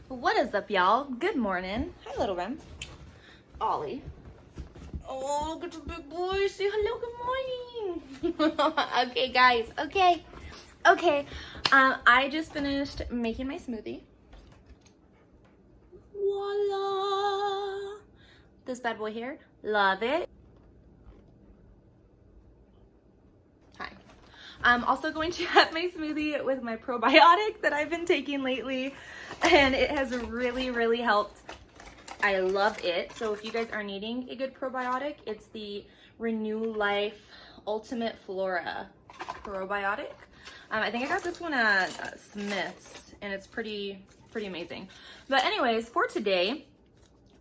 What is up, y'all? Good morning. Hi, little Rem. Ollie. Oh, look at the big boy. Say hello, good morning. Okay, guys. Okay. I just finished making my smoothie. Voila. This bad boy here. Love it. Hi. I'm also going to have my smoothie with my probiotic that I've been taking lately, and it has really helped. I love it. So if you guys are needing a good probiotic, it's the Renew Life Ultimate Flora probiotic. I think I got this one at Smith's, and it's pretty amazing. But anyways, for today,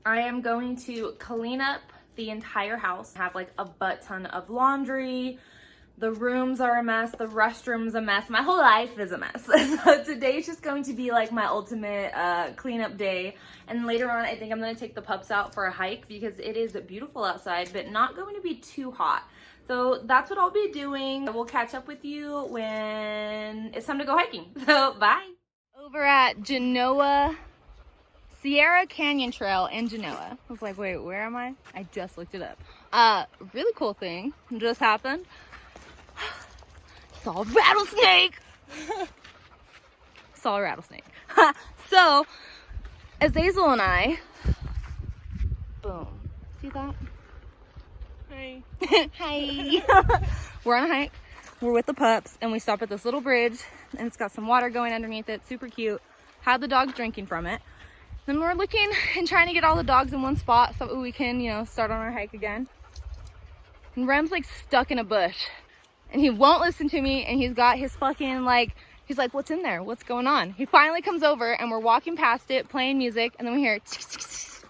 I am going to clean up the entire house. Have like a butt ton of laundry. The rooms are a mess, the restroom's a mess, my whole life is a mess. So today's just going to be like my ultimate cleanup day. And later on, I think I'm gonna take the pups out for a hike because it is beautiful outside, but not going to be too hot. So that's what I'll be doing. We'll catch up with you when it's time to go hiking. So bye. Over at Genoa, Sierra Canyon Trail in Genoa. I was like, wait, where am I? I just looked it up. Really cool thing just happened. Saw a rattlesnake. Saw a rattlesnake. So, Azazel and I, boom. See that? Hi. Hi. We're on a hike. We're with the pups, and we stop at this little bridge, and it's got some water going underneath it. Super cute. Had the dogs drinking from it. Then we're looking and trying to get all the dogs in one spot so we can, start on our hike again. And Rem's like stuck in a bush. And he won't listen to me, and he's got his fucking, he's like, what's in there? What's going on? He finally comes over, and we're walking past it, playing music, and then we hear,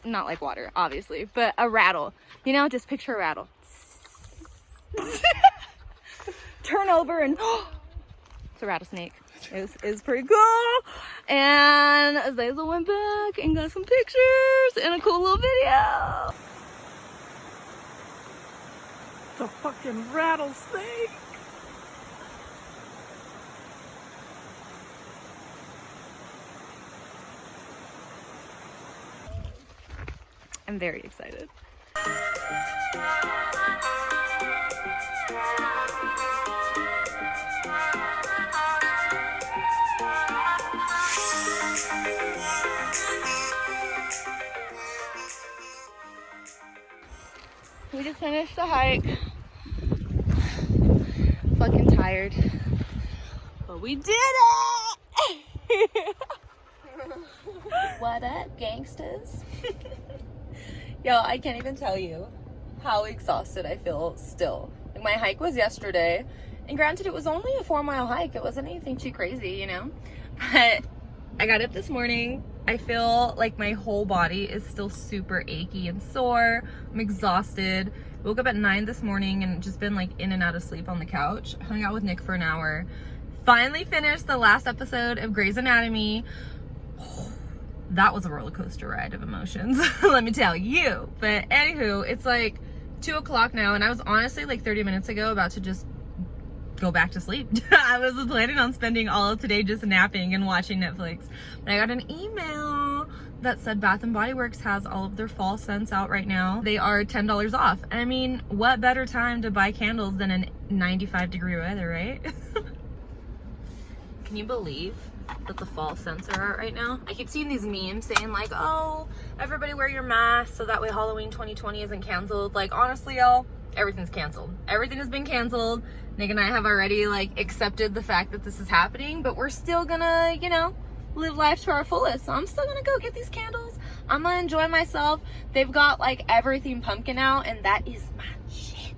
not like water, obviously, but a rattle. Just picture a rattle. Turn over, and it's a rattlesnake. It was pretty cool. And Azazel went back and got some pictures and a cool little video. It's a fucking rattlesnake. I'm very excited. We just finished the hike. Fucking tired. But we did it! What up, gangsters? Yo, I can't even tell you how exhausted I feel still. Like, my hike was yesterday, and granted, it was only a 4-mile hike. It wasn't anything too crazy, But I got up this morning. I feel like my whole body is still super achy and sore. I'm exhausted. Woke up at 9 this morning and just been like in and out of sleep on the couch. Hung out with Nick for an hour. Finally finished the last episode of Grey's Anatomy. That was a roller coaster ride of emotions, let me tell you. But anywho, it's like 2 o'clock now, and I was honestly like 30 minutes ago about to just go back to sleep. I was planning on spending all of today just napping and watching Netflix. But I got an email that said Bath & Body Works has all of their fall scents out right now. They are $10 off. I mean, what better time to buy candles than in 95-degree weather, right? Can you believe that the fall scents are out right now? I keep seeing these memes saying like, oh, everybody wear your mask so that way Halloween 2020 isn't canceled. Like, honestly, y'all, everything's canceled. Everything has been canceled. Nick and I have already accepted the fact that this is happening, but we're still gonna, live life to our fullest. So I'm still gonna go get these candles. I'm gonna enjoy myself. They've got everything pumpkin out, and that is my shit.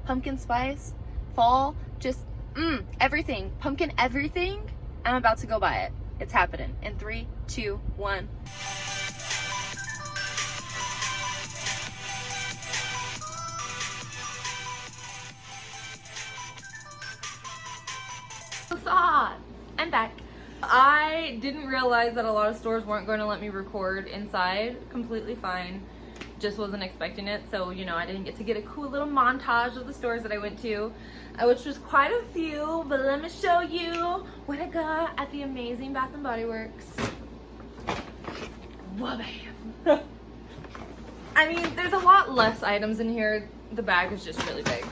Pumpkin spice, fall, just everything. Pumpkin everything. I'm about to go buy it. It's happening in 3, 2, 1. I'm back. I didn't realize that a lot of stores weren't going to let me record inside. Completely fine. Just wasn't expecting it. So, I didn't get to get a cool little montage of the stores that I went to, which was quite a few. But let me show you what I got at the amazing Bath & Body Works. Wabam. I mean, there's a lot less items in here. The bag is just really big.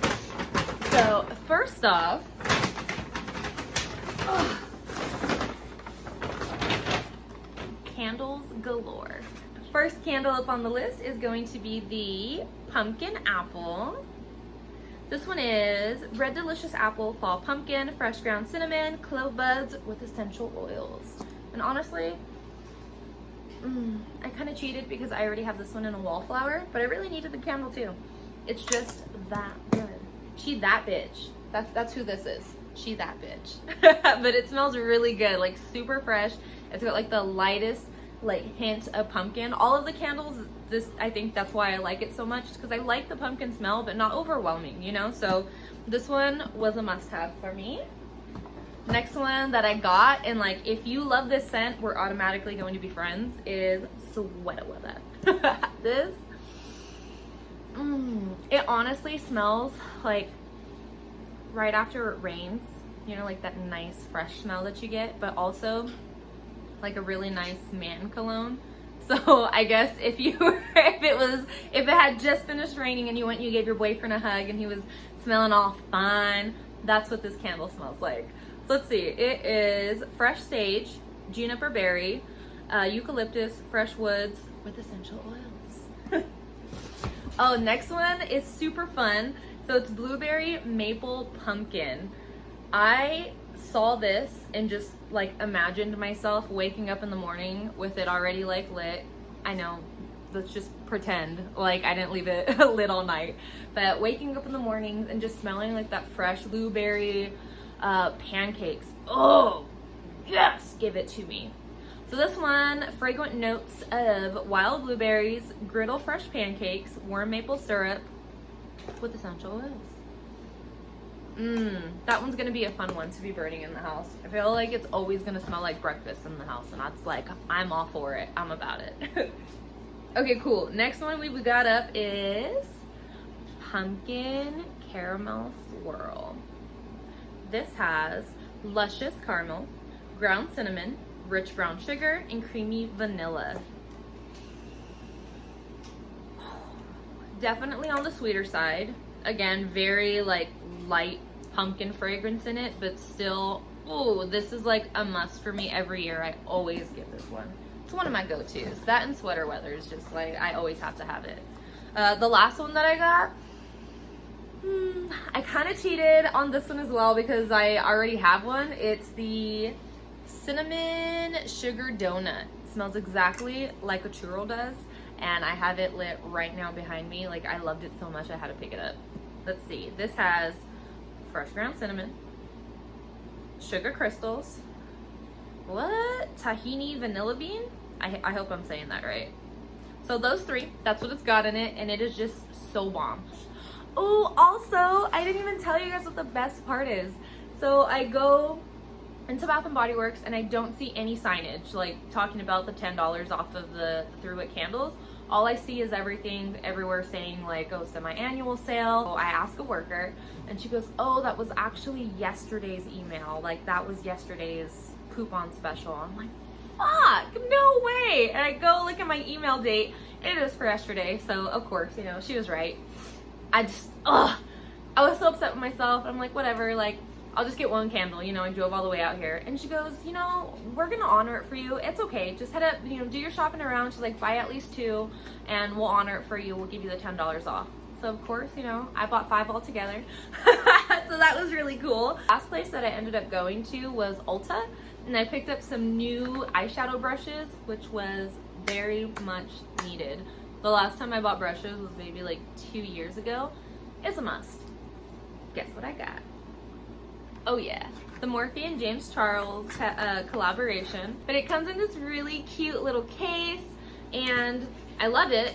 So first off, candles galore. First candle up on the list is going to be the pumpkin apple. This one is Red Delicious Apple Fall Pumpkin, Fresh Ground Cinnamon, Clove Buds with Essential Oils. And honestly, I kind of cheated because I already have this one in a wallflower, but I really needed the candle too. It's just that good. She that bitch. That's who this is. She that bitch. But it smells really good, like super fresh. It's got like the lightest like hint of pumpkin. All of the candles, I think that's why I like it so much, because I like the pumpkin smell but not overwhelming, you know. So this one was a must-have for me. Next one that I got, and like if you love this scent, we're automatically going to be friends, is Sweater Weather. This it honestly smells like right after it rains, you know, like that nice fresh smell that you get, but also like a really nice man cologne. So I guess if it had just finished raining and you went and you gave your boyfriend a hug and he was smelling all fine, that's what this candle smells like. So let's see, it is fresh sage, juniper berry, eucalyptus, fresh woods with essential oils. Oh, next one is super fun. So it's blueberry maple pumpkin. I saw this and just like imagined myself waking up in the morning with it already like lit. I know, let's just pretend like I didn't leave it lit all night, but waking up in the mornings and just smelling like that fresh blueberry pancakes. Oh yes, give it to me. So this one, fragrant notes of wild blueberries, griddle fresh pancakes, warm maple syrup with essential oils. That one's gonna be a fun one to be burning in the house. I feel like it's always gonna smell like breakfast in the house, and that's like, I'm all for it. I'm about it. Okay, cool. Next one we got up is pumpkin caramel swirl. This has luscious caramel, ground cinnamon, rich brown sugar, and creamy vanilla. Definitely on the sweeter side. Again, very like light pumpkin fragrance in it, but still, oh, this is like a must for me every year. I always get this one. It's one of my go-tos. That and Sweater Weather is just like, I always have to have it. The last one that I got, I kind of cheated on this one as well because I already have one. It's the cinnamon sugar donut. It smells exactly like a churro does, and I have it lit right now behind me. Like, I loved it so much I had to pick it up. Let's see, this has fresh ground cinnamon, sugar crystals, tahini vanilla bean. I hope I'm saying that right. So those three, that's what it's got in it, and it is just so bomb. Oh, also, I didn't even tell you guys what the best part is. So I go into Bath & Body Works and I don't see any signage like talking about the $10 off of the Through It candles. All I see is everything everywhere saying like, oh, semi-annual sale. So I ask a worker and she goes, oh, that was actually yesterday's email. Like, that was yesterday's coupon special. I'm like, fuck, no way. And I go look at my email date. It is for yesterday. So of course, you know, she was right. I was so upset with myself. I'm like, whatever, like, I'll just get one candle, you know. I drove all the way out here. And she goes, you know, we're gonna honor it for you. It's okay. Just head up, you know, do your shopping around. She's like, buy at least 2 and we'll honor it for you. We'll give you the $10 off. So of course, you know, I bought 5 altogether. So that was really cool. Last place that I ended up going to was Ulta, and I picked up some new eyeshadow brushes, which was very much needed. The last time I bought brushes was maybe like 2 years ago. It's a must. Guess what I got? Oh yeah, the Morphe and James Charles collaboration. But it comes in this really cute little case, and I love it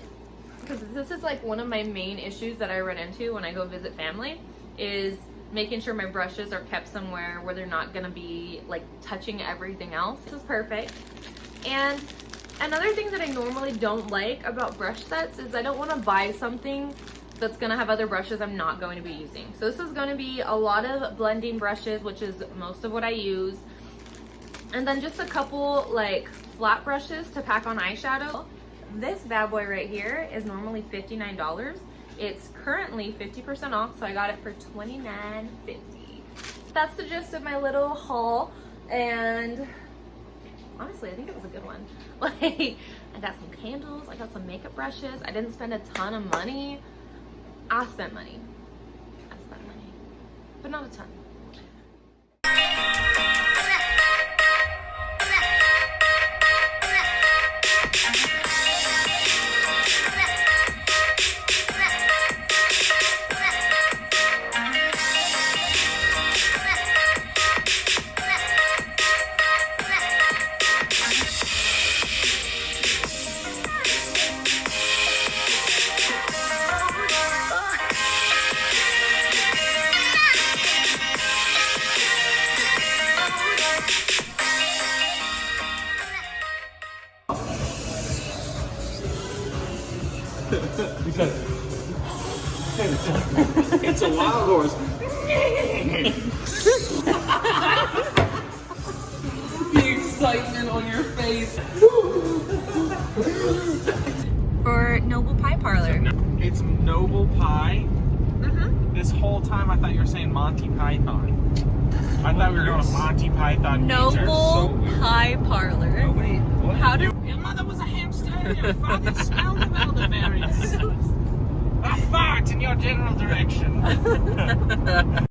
because this is like one of my main issues that I run into when I go visit family, is making sure my brushes are kept somewhere where they're not gonna be like touching everything else. This is perfect. And another thing that I normally don't like about brush sets is I don't want to buy something that's gonna have other brushes I'm not going to be using. So this is gonna be a lot of blending brushes, which is most of what I use, and then just a couple like flat brushes to pack on eyeshadow. This bad boy right here is normally $59. It's currently 50% off, so I got it for $29.50. That's the gist of my little haul, and honestly, I think it was a good one. Like, I got some candles, I got some makeup brushes. I didn't spend a ton of money. I spent money, but not a ton. It's a wild horse. The excitement on your face. For Noble Pie Parlor. It's Noble Pie. This whole time I thought you were saying Monty Python. I thought we were going to Monty Python. Noble Pie Parlor. Oh, wait, what? How do Your mother was a hamster. Your father smelled of elderberries. I fart in your general direction.